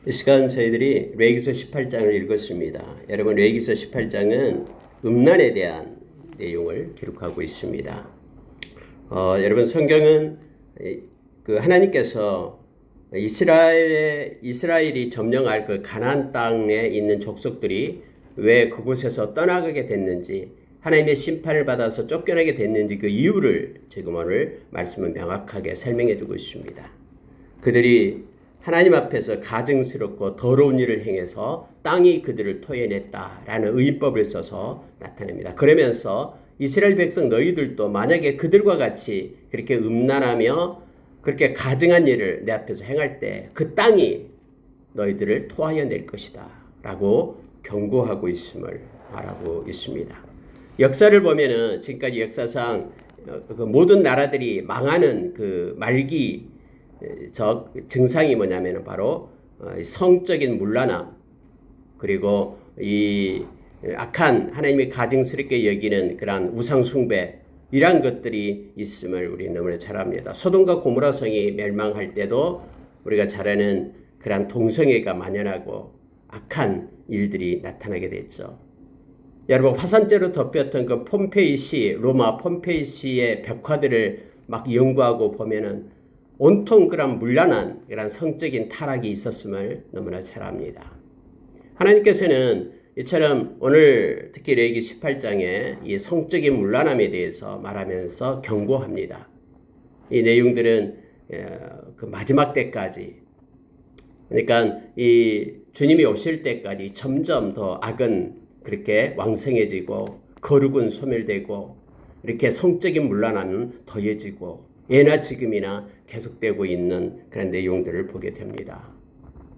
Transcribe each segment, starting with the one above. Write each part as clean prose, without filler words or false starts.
이 시간 저희들이 레위기서 18장을 읽었습니다. 여러분, 레위기서 18장은 음란에 대한 내용을 기록하고 있습니다. 여러분, 성경은 그 하나님께서 이스라엘이 점령할 그 가나안 땅에 있는 족속들이 왜 그곳에서 떠나가게 됐는지, 하나님의 심판을 받아서 쫓겨나게 됐는지 그 이유를 지금 오늘 말씀은 명확하게 설명해 주고 있습니다. 그들이 하나님 앞에서 가증스럽고 더러운 일을 행해서 땅이 그들을 토해냈다라는 의인법을 써서 나타냅니다. 그러면서 이스라엘 백성 너희들도 만약에 그들과 같이 그렇게 음란하며 그렇게 가증한 일을 내 앞에서 행할 때 그 땅이 너희들을 토하여 낼 것이다 라고 경고하고 있음을 말하고 있습니다. 역사를 보면은 지금까지 역사상 그 모든 나라들이 망하는 그 말기 증상이 뭐냐면 바로 성적인 문란함, 그리고 이 악한 하나님이 가증스럽게 여기는 그러한 우상숭배, 이러한 것들이 있음을 우리는 너무나 잘 압니다. 소돔과 고모라 성이 멸망할 때도 우리가 잘 아는 그러한 동성애가 만연하고 악한 일들이 나타나게 됐죠. 여러분, 화산재로 덮였던 그 폼페이시, 로마 폼페이시의 벽화들을 막 연구하고 보면은 온통 그런 문란한 그런 성적인 타락이 있었음을 너무나 잘 압니다. 하나님께서는 이처럼 오늘 특히 레위기 18장에 이 성적인 문란함에 대해서 말하면서 경고합니다. 이 내용들은 그 마지막 때까지, 그러니까 이 주님이 오실 때까지 점점 더 악은 그렇게 왕성해지고 거룩은 소멸되고 이렇게 성적인 문란함은 더해지고 예나 지금이나 계속되고 있는 그런 내용들을 보게 됩니다.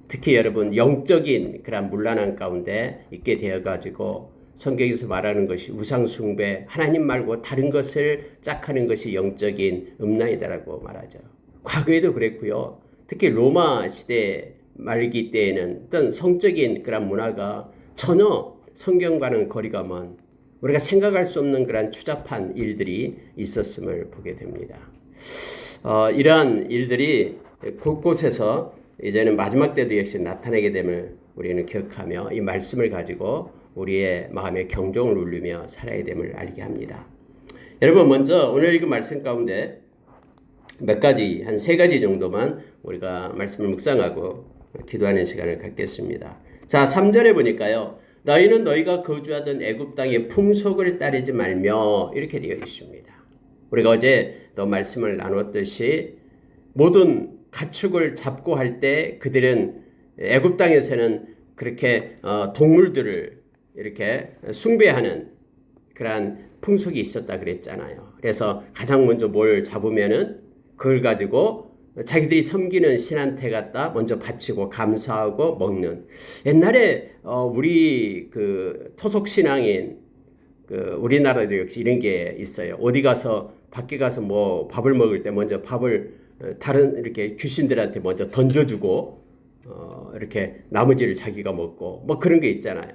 특히 여러분, 영적인 그런 문란함 가운데 있게 되어가지고 성경에서 말하는 것이 우상숭배, 하나님 말고 다른 것을 짝하는 것이 영적인 음란이다라고 말하죠. 과거에도 그랬고요. 특히 로마 시대 말기 때에는 어떤 성적인 그런 문화가 전혀 성경과는 거리가 먼, 우리가 생각할 수 없는 그런 추잡한 일들이 있었음을 보게 됩니다. 이러한 일들이 곳곳에서 이제는 마지막 때도 역시 나타나게 됨을 우리는 기억하며 이 말씀을 가지고 우리의 마음에 경종을 울리며 살아야 됨을 알게 합니다. 여러분, 먼저 오늘 읽은 말씀 가운데 몇 가지, 한 세 가지 정도만 우리가 말씀을 묵상하고 기도하는 시간을 갖겠습니다. 자, 3절에 보니까요. 너희는 너희가 거주하던 애굽 땅의 풍속을 따르지 말며 이렇게 되어 있습니다. 우리가 어제 또 말씀을 나눴듯이 모든 가축을 잡고 할 때 그들은 애굽 땅에서는 그렇게 동물들을 이렇게 숭배하는 그러한 풍속이 있었다 그랬잖아요. 그래서 가장 먼저 뭘 잡으면은 그걸 가지고 자기들이 섬기는 신한테 갖다 먼저 바치고 감사하고 먹는. 옛날에 우리 그 토속 신앙인 그 우리나라도 역시 이런 게 있어요. 어디 가서 밖에 가서 뭐 밥을 먹을 때 먼저 밥을 다른 이렇게 귀신들한테 먼저 던져주고 이렇게 나머지를 자기가 먹고 뭐 그런 게 있잖아요.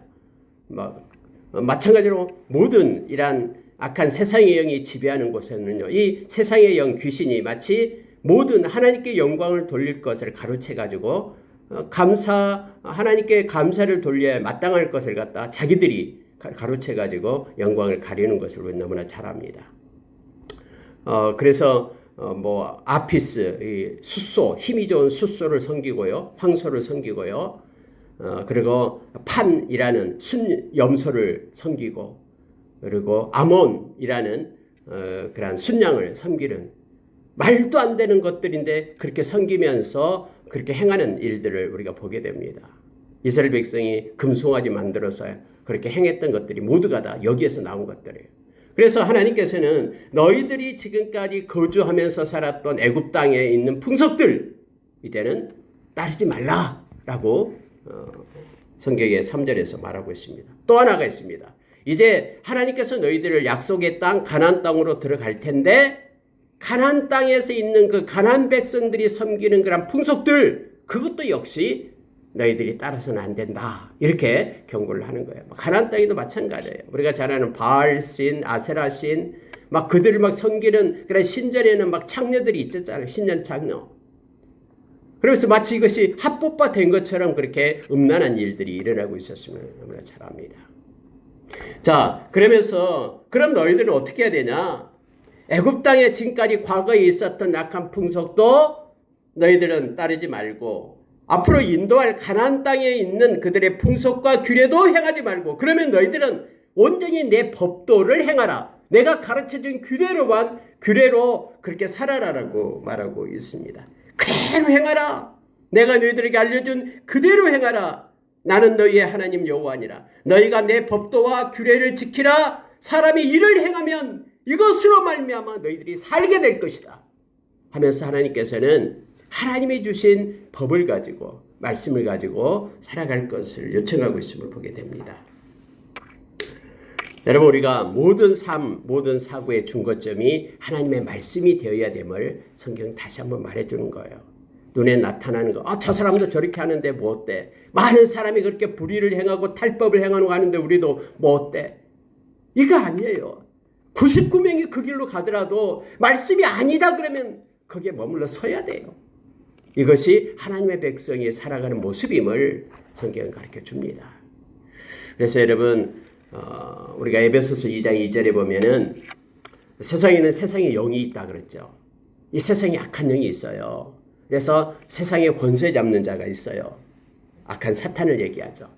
마찬가지로 모든 이러한 악한 세상의 영이 지배하는 곳에는요, 이 세상의 영 귀신이 마치 모든 하나님께 영광을 돌릴 것을 가로채 가지고 하나님께 감사를 돌려야 마땅할 것을 갖다 자기들이 가로채 가지고 영광을 가리는 것을 우리는 너무나 잘 압니다. 그래서 뭐 아피스, 숫소, 힘이 좋은 숫소를 섬기고요, 황소를 섬기고요, 그리고 판이라는 순염소를 섬기고, 그리고 아몬이라는 그러한 순양을 섬기는, 말도 안 되는 것들인데 그렇게 섬기면서 그렇게 행하는 일들을 우리가 보게 됩니다. 이스라엘 백성이 금송아지 만들어서 그렇게 행했던 것들이 모두가 다 여기에서 나온 것들이에요. 그래서 하나님께서는 너희들이 지금까지 거주하면서 살았던 애굽 땅에 있는 풍속들 이제는 따르지 말라라고 성경의 3절에서 말하고 있습니다. 또 하나가 있습니다. 이제 하나님께서 너희들을 약속의 땅 가나안 땅으로 들어갈 텐데 가나안 땅에서 있는 그 가나안 백성들이 섬기는 그런 풍속들, 그것도 역시 너희들이 따라서는 안 된다. 이렇게 경고를 하는 거예요. 가나안 땅에도 마찬가지예요. 우리가 잘 아는 바알신, 아세라신, 막 그들을 막 섬기는 그런 신전에는 막 창녀들이 있었잖아요. 신년 창녀. 그러면서 마치 이것이 합법화된 것처럼 그렇게 음란한 일들이 일어나고 있었음을 너무나 잘 압니다. 자, 그러면서 그럼 너희들은 어떻게 해야 되냐? 애굽 땅에 지금까지 과거에 있었던 악한 풍속도 너희들은 따르지 말고 앞으로 인도할 가나안 땅에 있는 그들의 풍속과 규례도 행하지 말고 그러면 너희들은 온전히 내 법도를 행하라. 내가 가르쳐준 규례로 그렇게 살아라라고 말하고 있습니다. 그대로 행하라. 내가 너희들에게 알려준 그대로 행하라. 나는 너희의 하나님 여호와니라. 너희가 내 법도와 규례를 지키라. 사람이 이를 행하면 이것으로 말미암아 너희들이 살게 될 것이다 하면서 하나님께서는 하나님이 주신 법을 가지고 말씀을 가지고 살아갈 것을 요청하고 있음을 보게 됩니다. 여러분, 우리가 모든 삶, 모든 사고의 중거점이 하나님의 말씀이 되어야 됨을 성경은 다시 한번 말해주는 거예요. 눈에 나타나는 거, 저 사람도 저렇게 하는데 뭐 어때? 많은 사람이 그렇게 불의를 행하고 탈법을 행하는 거 하는데 우리도 뭐 어때? 이거 아니에요. 99명이 그 길로 가더라도 말씀이 아니다 그러면 거기에 머물러 서야 돼요. 이것이 하나님의 백성이 살아가는 모습임을 성경은 가르쳐 줍니다. 그래서 여러분, 우리가 에베소서 2장 2절에 보면은 세상에는 세상의 영이 있다 그랬죠. 이 세상에 악한 영이 있어요. 그래서 세상의 권세 잡는 자가 있어요. 악한 사탄을 얘기하죠.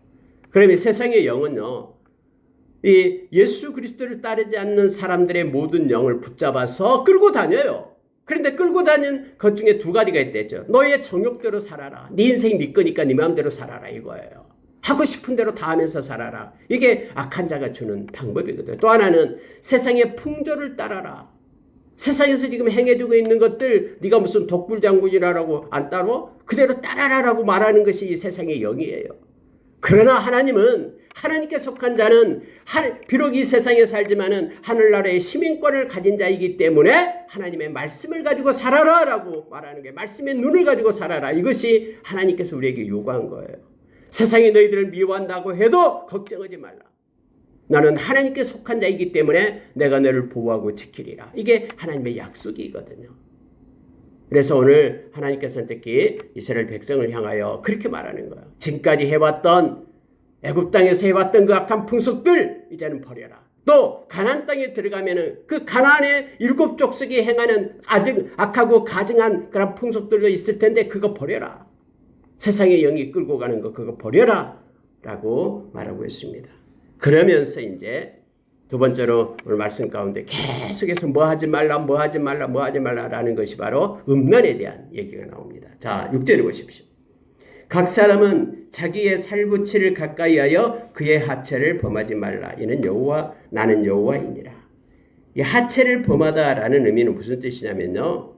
그러면 세상의 영은요, 이 예수 그리스도를 따르지 않는 사람들의 모든 영을 붙잡아서 끌고 다녀요. 그런데 끌고 다니는 것 중에 두 가지가 있대죠. 너의 정욕대로 살아라. 네 인생 네 거니까 네 마음대로 살아라 이거예요. 하고 싶은 대로 다 하면서 살아라. 이게 악한 자가 주는 방법이거든요. 또 하나는 세상의 풍조를 따라라. 세상에서 지금 행해주고 있는 것들 네가 무슨 독불장군이라고 안 따로 그대로 따라라라고 말하는 것이 이 세상의 영이에요. 그러나 하나님은 하나님께 속한 자는 비록 이 세상에 살지만은 하늘나라의 시민권을 가진 자이기 때문에 하나님의 말씀을 가지고 살아라라고 말하는 게 말씀의 눈을 가지고 살아라. 이것이 하나님께서 우리에게 요구한 거예요. 세상이 너희들을 미워한다고 해도 걱정하지 말라. 너는 하나님께 속한 자이기 때문에 내가 너를 보호하고 지키리라. 이게 하나님의 약속이거든요. 그래서 오늘 하나님께서는 특히 이스라엘 백성을 향하여 그렇게 말하는 거예요. 지금까지 해왔던 애굽 땅에서 해왔던 그 악한 풍속들 이제는 버려라. 또 가나안 땅에 들어가면은 그 가나안의 7 족속이 행하는 아주 악하고 가증한 그런 풍속들도 있을 텐데 그거 버려라. 세상의 영이 끌고 가는 거 그거 버려라 라고 말하고 있습니다. 그러면서 이제 두 번째로 오늘 말씀 가운데 계속해서 뭐 하지 말라라는 것이 바로 음란에 대한 얘기가 나옵니다. 자, 6절에 보십시오. 각 사람은 자기의 살붙이를 가까이 하여 그의 하체를 범하지 말라. 이는 나는 여호와이니라. 이 하체를 범하다라는 의미는 무슨 뜻이냐면요.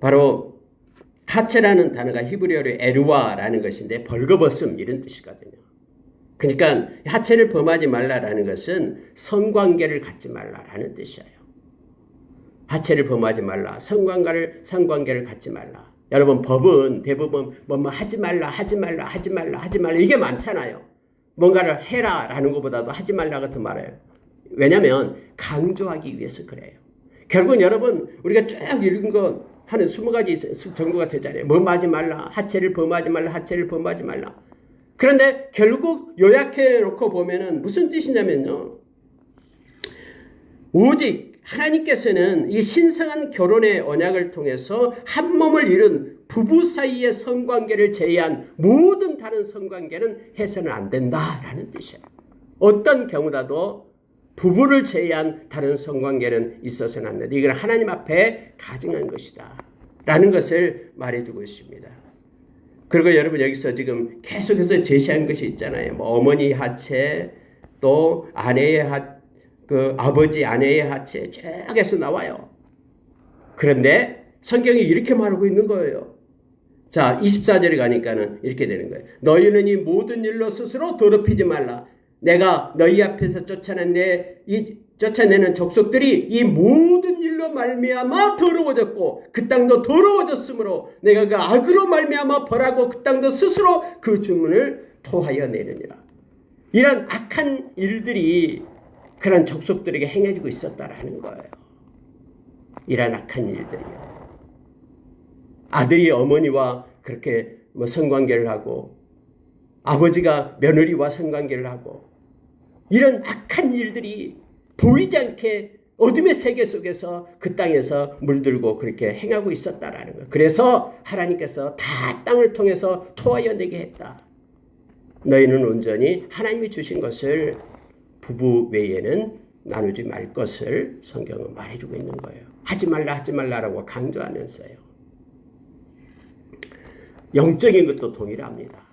바로 하체라는 단어가 히브리어로 에르와라는 것인데 벌거벗음 이런 뜻이거든요. 그러니까 하체를 범하지 말라라는 것은 성관계를 갖지 말라라는 뜻이에요. 하체를 범하지 말라. 성관계를 갖지 말라. 여러분 법은 대부분 뭐 하지 말라 이게 많잖아요. 뭔가를 해라라는 것보다도 하지 말라가 더 많아요. 왜냐하면 강조하기 위해서 그래요. 결국은 여러분 우리가 쭉 읽은 거 하는 20가지 정도가 되잖아요. 뭐 하지 말라, 하체를 범하지 말라. 그런데 결국 요약해 놓고 보면은 무슨 뜻이냐면요. 오직 하나님께서는 이 신성한 결혼의 언약을 통해서 한 몸을 이룬 부부 사이의 성관계를 제외한 모든 다른 성관계는 해서는 안 된다라는 뜻이에요. 어떤 경우라도 부부를 제외한 다른 성관계는 있어서는 안 된다. 이건 하나님 앞에 가증한 것이다 라는 것을 말해주고 있습니다. 그리고 여러분 여기서 지금 계속해서 제시한 것이 있잖아요. 뭐 어머니 하체 또 아내의 아버지 아내의 하체 쭉 해서 나와요. 그런데 성경이 이렇게 말하고 있는 거예요. 자, 24절에 가니까는 이렇게 되는 거예요. 너희는 이 모든 일로 스스로 더럽히지 말라. 내가 너희 앞에서 쫓아내는 족속들이 이 모든 일로 말미암아 더러워졌고 그 땅도 더러워졌으므로 내가 그 악으로 말미암아 벌하고 그 땅도 스스로 그 주문을 토하여 내느니라. 이런 악한 일들이 그런 족속들에게 행해지고 있었다라는 거예요. 이런 악한 일들이요. 아들이 어머니와 그렇게 뭐 성관계를 하고 아버지가 며느리와 성관계를 하고 이런 악한 일들이 보이지 않게 어둠의 세계 속에서 그 땅에서 물들고 그렇게 행하고 있었다라는 거예요. 그래서 하나님께서 다 땅을 통해서 토하여 내게 했다. 너희는 온전히 하나님이 주신 것을 부부 외에는 나누지 말 것을 성경은 말해주고 있는 거예요. 하지 말라라고 강조하면서요. 영적인 것도 동일합니다.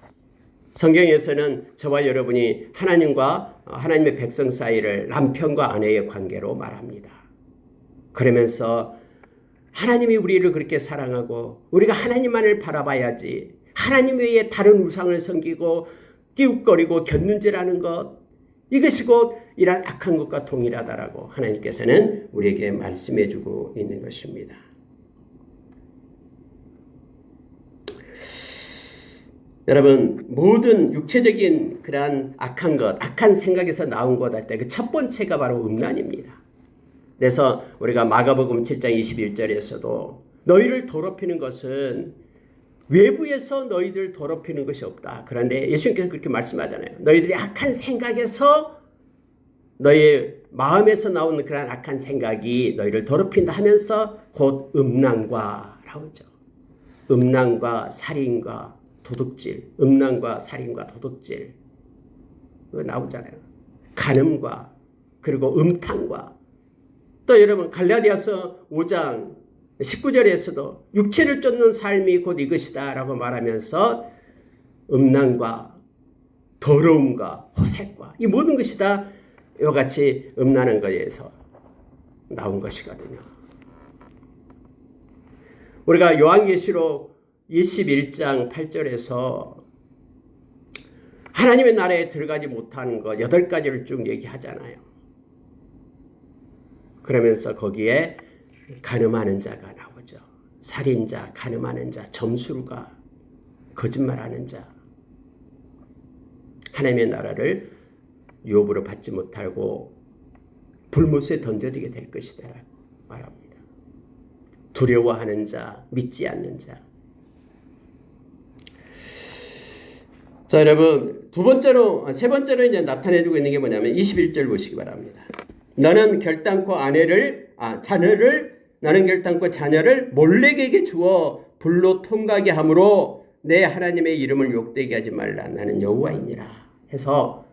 성경에서는 저와 여러분이 하나님과 하나님의 백성 사이를 남편과 아내의 관계로 말합니다. 그러면서 하나님이 우리를 그렇게 사랑하고 우리가 하나님만을 바라봐야지 하나님 외에 다른 우상을 섬기고 끼웃거리고 곁눈질하는 것 이것이 곧 이러한 악한 것과 동일하다라고 하나님께서는 우리에게 말씀해주고 있는 것입니다. 여러분 모든 육체적인 그러한 악한 것, 악한 생각에서 나온 것 할 때 그 첫 번째가 바로 음란입니다. 그래서 우리가 마가복음 7장 21절에서도 너희를 더럽히는 것은 외부에서 너희들 더럽히는 것이 없다. 그런데 예수님께서 그렇게 말씀하잖아요. 너희들이 악한 생각에서 너희의 마음에서 나오는 그런 악한 생각이 너희를 더럽힌다 하면서 곧 음란과 나오죠. 음란과 살인과 도둑질, 음란과 살인과 도둑질 나오잖아요. 간음과 그리고 음탕과 또 여러분 갈라디아서 5장 19절에서도 육체를 쫓는 삶이 곧 이것이다 라고 말하면서 음란과 더러움과 호색과 이 모든 것이 다 이와 같이 음란한 것에서 나온 것이거든요. 우리가 요한계시록 21장 8절에서 하나님의 나라에 들어가지 못하는 것 8가지를 쭉 얘기하잖아요. 그러면서 거기에 간음하는 자가 나오죠. 살인자, 간음하는 자, 점술가, 거짓말하는 자. 하나님의 나라를 유업으로 받지 못하고 불못에 던져지게 될 것이다 라고 말합니다. 두려워하는 자, 믿지 않는 자. 자, 여러분, 세 번째로 이제 나타내주고 있는 게 뭐냐면 21절 보시기 바랍니다. 나는 결단코 자녀를 몰렉에게 주어 불로 통과하게 함으로 내 하나님의 이름을 욕되게 하지 말라. 나는 여호와이니라. 해서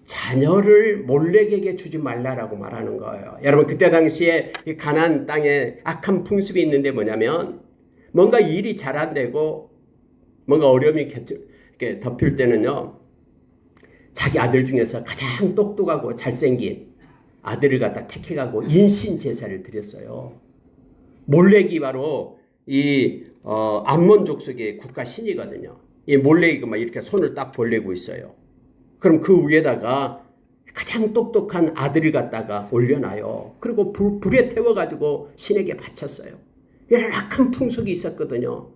자녀를 몰렉에게 주지 말라라고 말하는 거예요. 여러분 그때 당시에 이 가나안 땅에 악한 풍습이 있는데 뭐냐면 뭔가 일이 잘 안 되고 뭔가 어려움이 이렇게 덮일 때는요. 자기 아들 중에서 가장 똑똑하고 잘생긴 아들을 갖다 택해가고 인신 제사를 드렸어요. 몰렉이 바로 이 암몬 족속의 국가 신이거든요. 이 몰렉이 막 이렇게 손을 딱 벌리고 있어요. 그럼 그 위에다가 가장 똑똑한 아들을 갖다가 올려놔요. 그리고 불에 태워가지고 신에게 바쳤어요. 이런 악한 풍속이 있었거든요.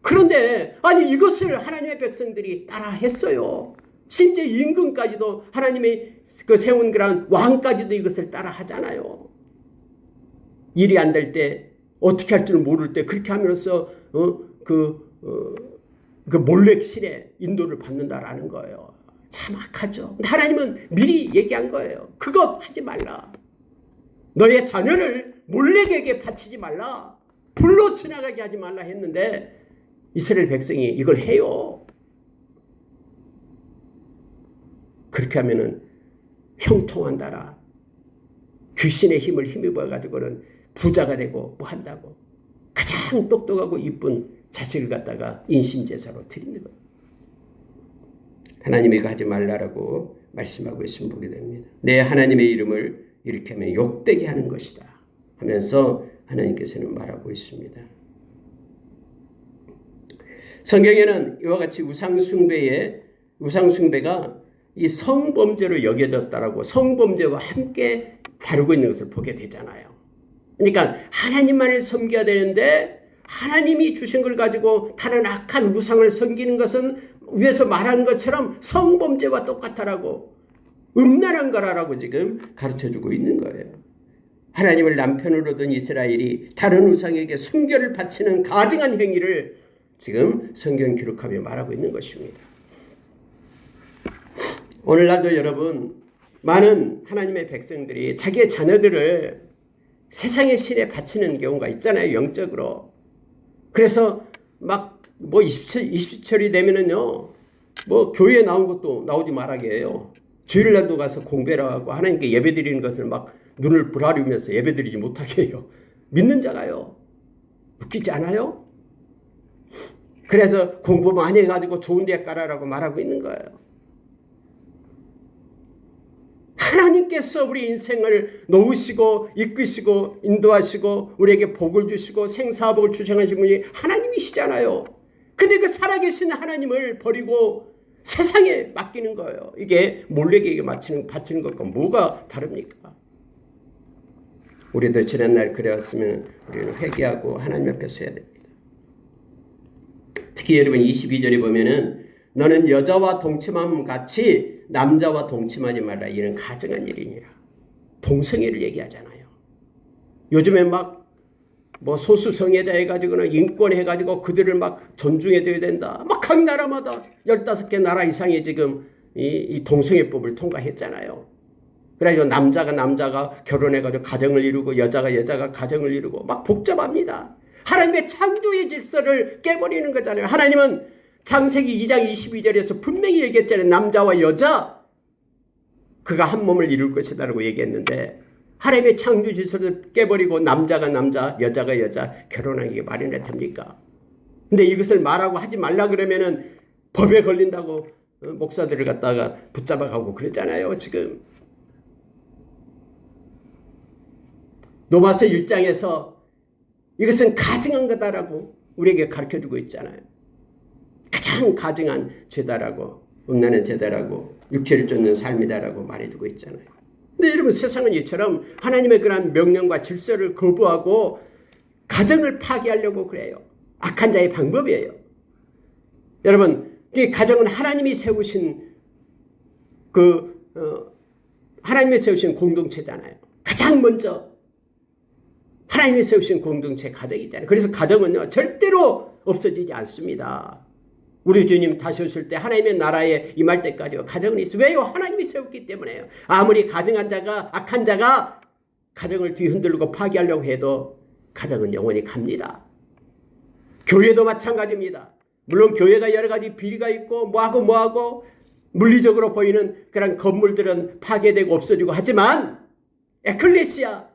그런데 아니 이것을 하나님의 백성들이 따라 했어요. 심지어 임금까지도 하나님이 그 세운 그런 왕까지도 이것을 따라 하잖아요. 일이 안 될 때 어떻게 할 줄 모를 때 그렇게 함으로써 그 몰렉 신의 인도를 받는다라는 거예요. 참 악하죠. 하나님은 미리 얘기한 거예요. 그것 하지 말라. 너의 자녀를 몰렉에게 바치지 말라. 불로 지나가게 하지 말라 했는데 이스라엘 백성이 이걸 해요. 그렇게 하면은 형통한다라. 귀신의 힘을 힘입어가지고는 부자가 되고 뭐 한다고. 가장 똑똑하고 이쁜 자식을 갖다가 인신제사로 드리는 거예요. 하나님이 하지 말라라고 말씀하고 있으면 보게 됩니다. 내 하나님의 이름을 이렇게 하면 욕되게 하는 것이다 하면서 하나님께서는 말하고 있습니다. 성경에는 이와 같이 우상숭배가 이 성범죄로 여겨졌다라고 성범죄와 함께 다루고 있는 것을 보게 되잖아요. 그러니까 하나님만을 섬겨야 되는데 하나님이 주신 걸 가지고 다른 악한 우상을 섬기는 것은 위에서 말하는 것처럼 성범죄와 똑같다라고 음란한 거라고 지금 가르쳐주고 있는 거예요. 하나님을 남편으로 둔 이스라엘이 다른 우상에게 순결을 바치는 가증한 행위를 지금 성경 기록하며 말하고 있는 것입니다. 오늘날도 여러분, 많은 하나님의 백성들이 자기의 자녀들을 세상의 신에 바치는 경우가 있잖아요, 영적으로. 그래서 막 뭐 20철이 되면은요, 뭐 교회에 나온 것도 나오지 말하게 해요. 주일날도 가서 공배를 하고 하나님께 예배드리는 것을 막 눈을 부라리면서 예배드리지 못하게 해요. 믿는 자가요. 웃기지 않아요? 그래서 공부 많이 해가지고 좋은 데 가라라고 말하고 있는 거예요. 하나님께서 우리 인생을 놓으시고 이끄시고 인도하시고 우리에게 복을 주시고 생사복을 주장하신 분이 하나님이시잖아요. 근데 그 살아계신 하나님을 버리고 세상에 맡기는 거예요. 이게 몰래에게 바치는 것과 뭐가 다릅니까? 우리도 지난날 그래왔으면 우리는 회개하고 하나님 앞에 서야 됩니다. 특히 여러분 22절에 보면은 너는 여자와 동침함 같이 남자와 동침하지 말라. 이는 가증한 일이니라. 동성애를 얘기하잖아요. 요즘에 막 뭐 소수성애자 해가지고는 인권 해가지고 그들을 막 존중해줘야 된다. 막 각 나라마다 15개 나라 이상이 지금 이 동성애법을 통과했잖아요. 그래가지고 남자가 결혼해가지고 가정을 이루고 여자가 가정을 이루고 막 복잡합니다. 하나님의 창조의 질서를 깨버리는 거잖아요. 하나님은 창세기 2장 22절에서 분명히 얘기했잖아요. 남자와 여자 그가 한 몸을 이룰 것이다라고 얘기했는데 하나님의 창조 질서를 깨버리고 남자가 남자, 여자가 여자 결혼하기가 말이나 됩니까? 근데 이것을 말하고 하지 말라 그러면은 법에 걸린다고 목사들을 갖다가 붙잡아가고 그랬잖아요. 지금 로마서 1장에서 이것은 가증한 거다라고 우리에게 가르쳐주고 있잖아요. 가장 가증한 죄다라고, 음란한 죄다라고, 육체를 쫓는 삶이다라고 말해주고 있잖아요. 근데 여러분 세상은 이처럼 하나님의 그런 명령과 질서를 거부하고 가정을 파괴하려고 그래요. 악한 자의 방법이에요. 여러분, 이 가정은 하나님이 세우신 하나님이 세우신 공동체잖아요. 가장 먼저 하나님이 세우신 공동체 가정이잖아요. 그래서 가정은요 절대로 없어지지 않습니다. 우리 주님 다시 오실 때 하나님의 나라에 임할 때까지 가정은 있어요. 왜요? 하나님이 세웠기 때문에요. 아무리 가증한 자가 악한 자가 가정을 뒤흔들고 파괴하려고 해도 가정은 영원히 갑니다. 교회도 마찬가지입니다. 물론 교회가 여러 가지 비리가 있고 뭐하고 물리적으로 보이는 그런 건물들은 파괴되고 없어지고 하지만 에클레시아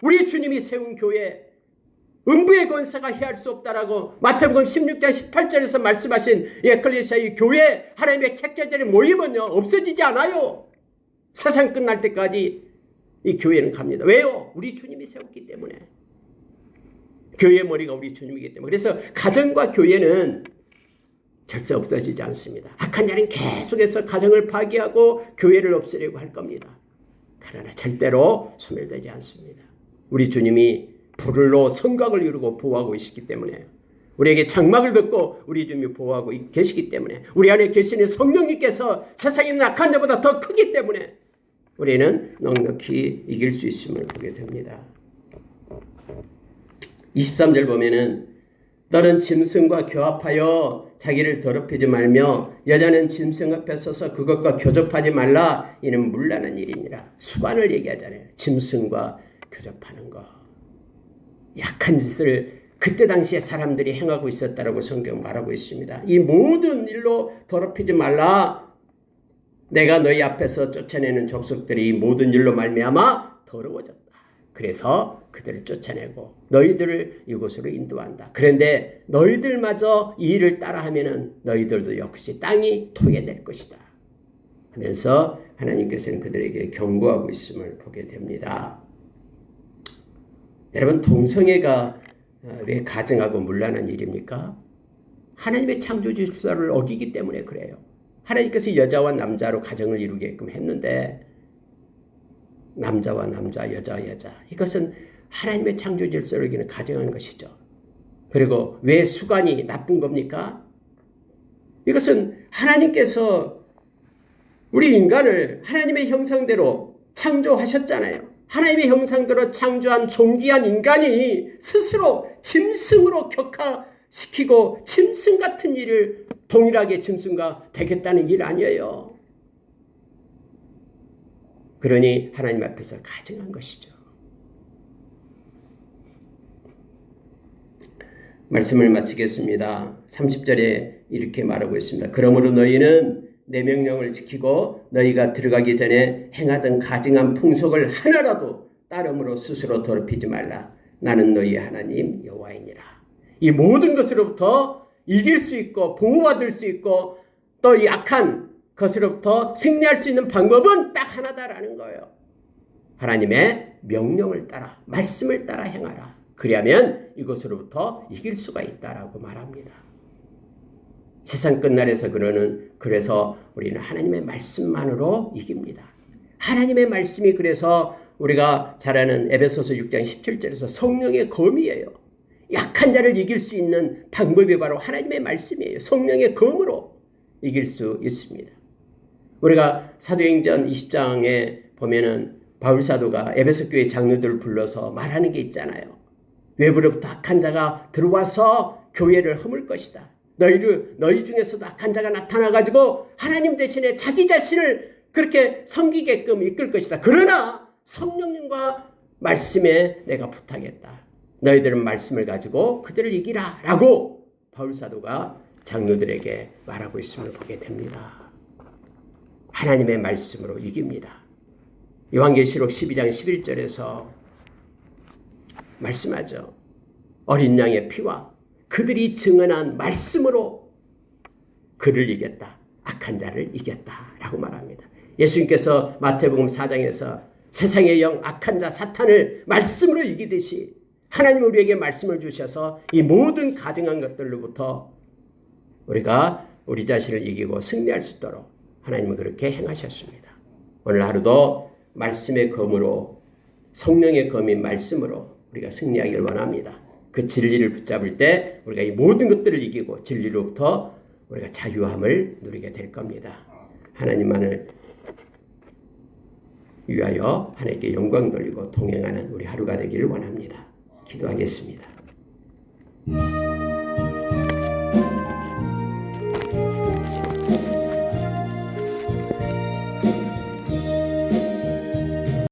우리 주님이 세운 교회 음부의 권세가 해할 수 없다라고 마태복음 16장 18절에서 말씀하신 에클레시아의 교회 하나님의 택자들의 모임은요 없어지지 않아요. 세상 끝날 때까지 이 교회는 갑니다. 왜요? 우리 주님이 세웠기 때문에. 교회의 머리가 우리 주님이기 때문에. 그래서 가정과 교회는 절대 없어지지 않습니다. 악한 자는 계속해서 가정을 파괴하고 교회를 없애려고 할 겁니다. 그러나 절대로 소멸되지 않습니다. 우리 주님이 불을로 성곽을 이루고 보호하고 계시기 때문에 우리에게 장막을 덮고 우리 주님이 보호하고 계시기 때문에 우리 안에 계시는 성령님께서 세상에 있는 악한 자보다 더 크기 때문에 우리는 넉넉히 이길 수 있음을 보게 됩니다. 23절 보면은 너는 짐승과 교합하여 자기를 더럽히지 말며 여자는 짐승 앞에 서서 그것과 교접하지 말라. 이는 문란한 일이니라. 수관을 얘기하잖아요. 짐승과 교접하는 거. 약한 짓을 그때 당시에 사람들이 행하고 있었다라고 성경 말하고 있습니다. 이 모든 일로 더럽히지 말라. 내가 너희 앞에서 쫓아내는 족속들이 이 모든 일로 말미암아 더러워졌다. 그래서 그들을 쫓아내고 너희들을 이곳으로 인도한다. 그런데 너희들마저 이 일을 따라하면은 너희들도 역시 땅이 토해낼 것이다. 하면서 하나님께서는 그들에게 경고하고 있음을 보게 됩니다. 여러분 동성애가 왜 가증하고 문란한 일입니까? 하나님의 창조 질서를 어기기 때문에 그래요. 하나님께서 여자와 남자로 가정을 이루게끔 했는데 남자와 남자, 여자와 여자 이것은 하나님의 창조 질서를 어기는 가정한 것이죠. 그리고 왜 수관이 나쁜 겁니까? 이것은 하나님께서 우리 인간을 하나님의 형상대로 창조하셨잖아요. 하나님의 형상대로 창조한 존귀한 인간이 스스로 짐승으로 시키고 짐승 같은 일을 동일하게 짐승과 되겠다는 일 아니에요. 그러니 하나님 앞에서 가증한 것이죠. 말씀을 마치겠습니다. 30절에 이렇게 말하고 있습니다. 그러므로 너희는 내 명령을 지키고 너희가 들어가기 전에 행하던 가증한 풍속을 하나라도 따름으로 스스로 더럽히지 말라. 나는 너희의 하나님 여호와이니라. 이 모든 것으로부터 이길 수 있고 보호받을 수 있고 또 약한 것으로부터 승리할 수 있는 방법은 딱 하나다라는 거예요. 하나님의 명령을 따라 말씀을 따라 행하라. 그리하면 이것으로부터 이길 수가 있다라고 말합니다. 세상 끝날에서 그래서 우리는 하나님의 말씀만으로 이깁니다. 하나님의 말씀이 그래서 우리가 잘 아는 에베소서 6장 17절에서 성령의 검이에요. 약한 자를 이길 수 있는 방법이 바로 하나님의 말씀이에요. 성령의 검으로 이길 수 있습니다. 우리가 사도행전 20장에 보면은 바울 사도가 에베소 교회 장로들을 불러서 말하는 게 있잖아요. 외부로부터 악한 자가 들어와서 교회를 허물 것이다. 너희 중에서도 악한 자가 나타나가지고 하나님 대신에 자기 자신을 그렇게 섬기게끔 이끌 것이다. 그러나 성령님과 말씀에 내가 부탁했다. 너희들은 말씀을 가지고 그들을 이기라 라고 바울 사도가 장로들에게 말하고 있음을 보게 됩니다. 하나님의 말씀으로 이깁니다. 요한계시록 12장 11절에서 말씀하죠. 어린 양의 피와 그들이 증언한 말씀으로 그를 이겼다. 악한 자를 이겼다 라고 말합니다. 예수님께서 마태복음 4장에서 세상의 영 악한 자 사탄을 말씀으로 이기듯이 하나님 우리에게 말씀을 주셔서 이 모든 가증한 것들로부터 우리가 우리 자신을 이기고 승리할 수 있도록 하나님은 그렇게 행하셨습니다. 오늘 하루도 말씀의 검으로 성령의 검인 말씀으로 우리가 승리하기를 원합니다. 그 진리를 붙잡을 때 우리가 이 모든 것들을 이기고 진리로부터 우리가 자유함을 누리게 될 겁니다. 하나님만을 위하여 하나님께 영광 돌리고 동행하는 우리 하루가 되기를 원합니다. 기도하겠습니다.